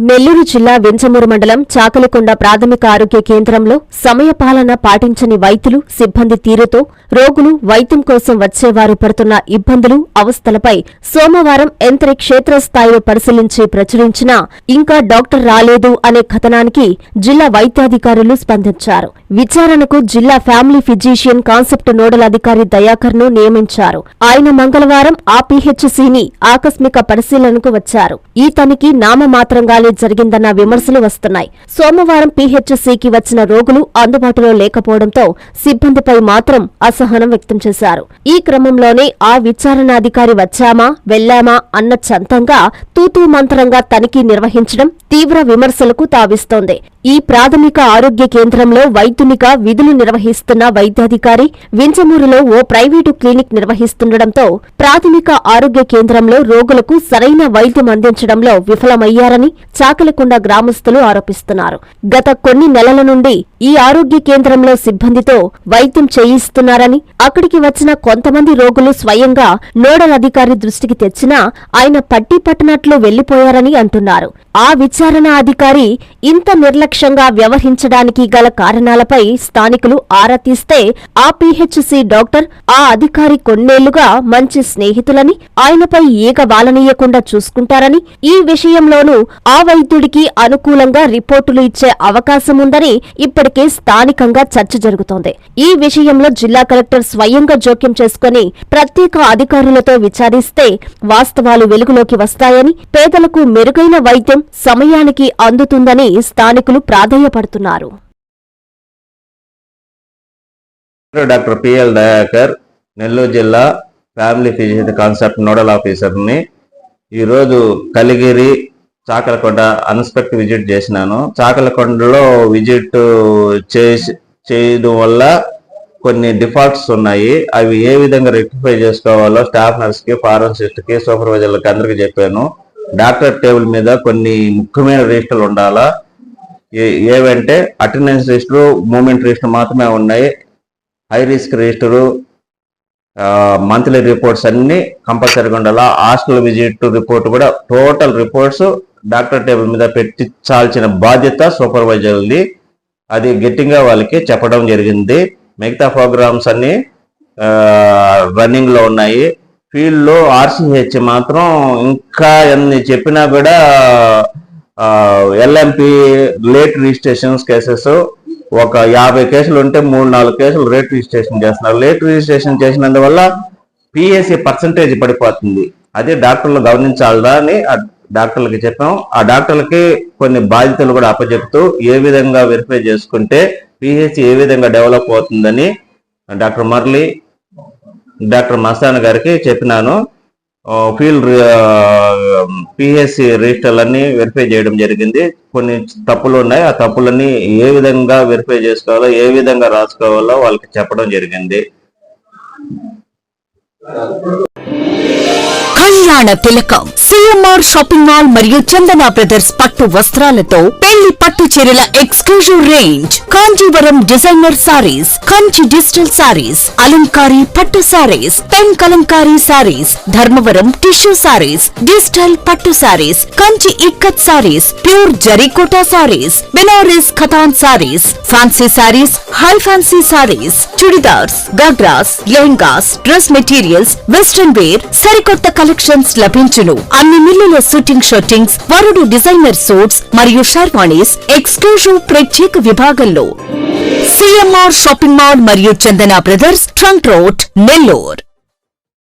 నెల్లూరు జిల్లా వింజమూరు మండలం చాకలికొండ ప్రాథమిక ఆరోగ్య కేంద్రంలో సమయపాలన పాటించని వైద్యులు, సిబ్బంది తీరుతో రోగులు వైద్యం కోసం వచ్చేవారు పడుతున్న ఇబ్బందులు, అవస్థలపై సోమవారం ఎంతరి క్షేత్రస్థాయిలో పరిశీలించి ప్రచురించినా ఇంకా డాక్టర్ రాలేదు అనే కథనానికి జిల్లా వైద్యాధికారులు స్పందించారు. విచారణకు జిల్లా ఫ్యామిలీ ఫిజీషియన్ కాన్సెప్ట్ నోడల్ అధికారి దయాకర్ ను నియమించారు. ఆయన మంగళవారం ఆ పీహెచ్సీని ఆకస్మిక పరిశీలనకు వచ్చారు. ఈ తనిఖీ నామమాత్రంగానే జరిగిందన్న విమర్శలు వస్తున్నాయి. సోమవారం పీహెచ్సీకి వచ్చిన రోగులు అందుబాటులో లేకపోవడంతో సిబ్బందిపై మాత్రం అసహనం వ్యక్తం చేశారు. ఈ క్రమంలోనే ఆ విచారణాధికారి వచ్చామా వెళ్లామా అన్న చంతంగా తూతూ మంత్రంగా తనిఖీ నిర్వహించడం తీవ్ర విమర్శలకు తావిస్తోంది. ఈ ప్రాథమిక ఆరోగ్య కేంద్రంలో వైద్యునిగా విధులు నిర్వహిస్తున్న వైద్యాధికారి వింజమూరులో ఓ ప్రైవేటు క్లినిక్ నిర్వహిస్తుండటంతో ప్రాథమిక ఆరోగ్య కేంద్రంలో రోగులకు సరైన వైద్యం అందించడంలో విఫలమయ్యారని చాకలికొండ గ్రామస్తులు ఆరోపిస్తున్నారు. గత కొన్ని నెలల నుండి ఈ ఆరోగ్య కేంద్రంలో సిబ్బందితో వైద్యం చేయిస్తున్నారని, అక్కడికి వచ్చిన కొంతమంది రోగులు స్వయంగా నోడల్ అధికారి దృష్టికి తెచ్చినా ఆయన పట్టి పట్టనట్లు వెళ్లిపోయారని అంటున్నారు. ఆ విచారణ అధికారి ఇంత నిర్లక్ష్యంగా వ్యవహరించడానికి గల కారణాలపై స్థానికులు ఆరా తీస్తే ఆ పీహెచ్సీ డాక్టర్ ఆ అధికారి కొన్నేళ్లుగా మంచి స్నేహితులని, ఆయనపై ఈగ వాలనీయకుండా చూసుకుంటారని, ఈ విషయంలోనూ ఆ వైద్యుడికి అనుకూలంగా రిపోర్టులు ఇచ్చే అవకాశముందని ఇప్పటికే స్థానికంగా చర్చ జరుగుతోంది. ఈ విషయంలో జిల్లా కలెక్టర్ స్వయంగా జోక్యం చేసుకుని ప్రత్యేక అధికారులతో విచారిస్తే వాస్తవాలు వెలుగులోకి వస్తాయని, పేదలకు మెరుగైన వైద్యం సమయానికి అందుతుందని స్థానికులు ప్రాధేయపడుతున్నారు. డాక్టర్ పిఎల్ దయాకర్, నెల్లూరు జిల్లా ఫ్యామిలీ ఫిజిషియన్ కాన్సెప్ట్ నోడల్ ఆఫీసర్ని. ఈరోజు కలిగిరి, చాకలకొండ అన్స్పెక్ట్ విజిట్ చేసినాను. చాకలకొండలో విజిట్ చేయడం వల్ల కొన్ని డిఫాల్ట్స్ ఉన్నాయి. అవి ఏ విధంగా రెక్టిఫై చేసుకోవాలో స్టాఫ్ నర్స్కి, ఫార్మసిస్ట్కి, సూపర్వైజర్లకి అందరికీ చెప్పాను. డాక్టర్ టేబుల్ మీద కొన్ని ముఖ్యమైన రిజిస్టర్లు ఉండాలా. ఏవంటే అటెండెన్స్ రిజిస్టరు, మూమెంట్ రిజిస్టర్ మాత్రమే ఉన్నాయి. High risk register, monthly reports అన్ని కంపల్సరీగా ఉండాలా. హాస్టల్ విజిట్ రిపోర్ట్ కూడా టోటల్ రిపోర్ట్స్ డాక్టర్ టేబుల్ మీద పెట్టించాల్సిన బాధ్యత సూపర్వైజర్ది. అది గట్టిగా వాళ్ళకి చెప్పడం జరిగింది. మిగతా ప్రోగ్రామ్స్ అన్ని రన్నింగ్ లో ఉన్నాయి. ఫీల్డ్ లో ఆర్సీహెచ్ మాత్రం ఇంకా ఎన్ని చెప్పినా కూడా ఎల్ఎంపీ లేట్ రిజిస్ట్రేషన్స్ కేసెస్ ఒక 50 కేసులు ఉంటే 3-4 కేసులు లేట్ రిజిస్ట్రేషన్ చేస్తున్నారు. లేట్ రిజిస్ట్రేషన్ చేసినందువల్ల పిఎస్సి పర్సంటేజ్ పడిపోతుంది. అదే డాక్టర్లు గమనించాలా అని డాక్టర్లకి చెప్పాం. ఆ డాక్టర్లకి కొన్ని బాధ్యతలు కూడా అప్పచెప్తూ ఏ విధంగా వెరిఫై చేసుకుంటే పిహెచ్సి ఏ విధంగా డెవలప్ అవుతుందని డాక్టర్ మురళి, డాక్టర్ మస్తాన్ గారికి చెప్పినాను. ఫీల్డ్ పిహెచ్సి రిజిస్టర్లన్నీ వెరిఫై చేయడం జరిగింది. కొన్ని తప్పులు ఉన్నాయి. ఆ తప్పులన్నీ ఏ విధంగా వెరిఫై చేసుకోవాలో, ఏ విధంగా రాసుకోవాలో వాళ్ళకి చెప్పడం జరిగింది. కళ్యాణ తిలకం సిఎంఆర్ షాపింగ్ మాల్ మరియు చందన బ్రదర్స్ పట్టు వస్త్రాలతో పెళ్లి పట్టు చీరల exclusive range, Kanjeevaram designer saris, Kanchi digital saris, Alankari పట్టు saris, pen Kalamkari saris, Dharmavaram tissue saris, digital పట్టు saris, Kanchi ikkat saris, pure Jarikota saris, Banaras Katan saris, fancy saris, high fancy saris, churidars, ghagras, lehengas, dress materials, western wear, సరికొత్త కలెక్షన్స్ లభించును. అన్ని మిల్లుల షూటింగ్ షర్టింగ్స్, వరుడు డిజైనర్ సూట్స్ మరియు షర్వాణీస్ ఎక్స్క్లూజివ్ ప్రత్యేక విభాగంలో సిఎంఆర్ షాపింగ్ మాల్ మరియు Chandana Brothers, Trunk Road, Nellore.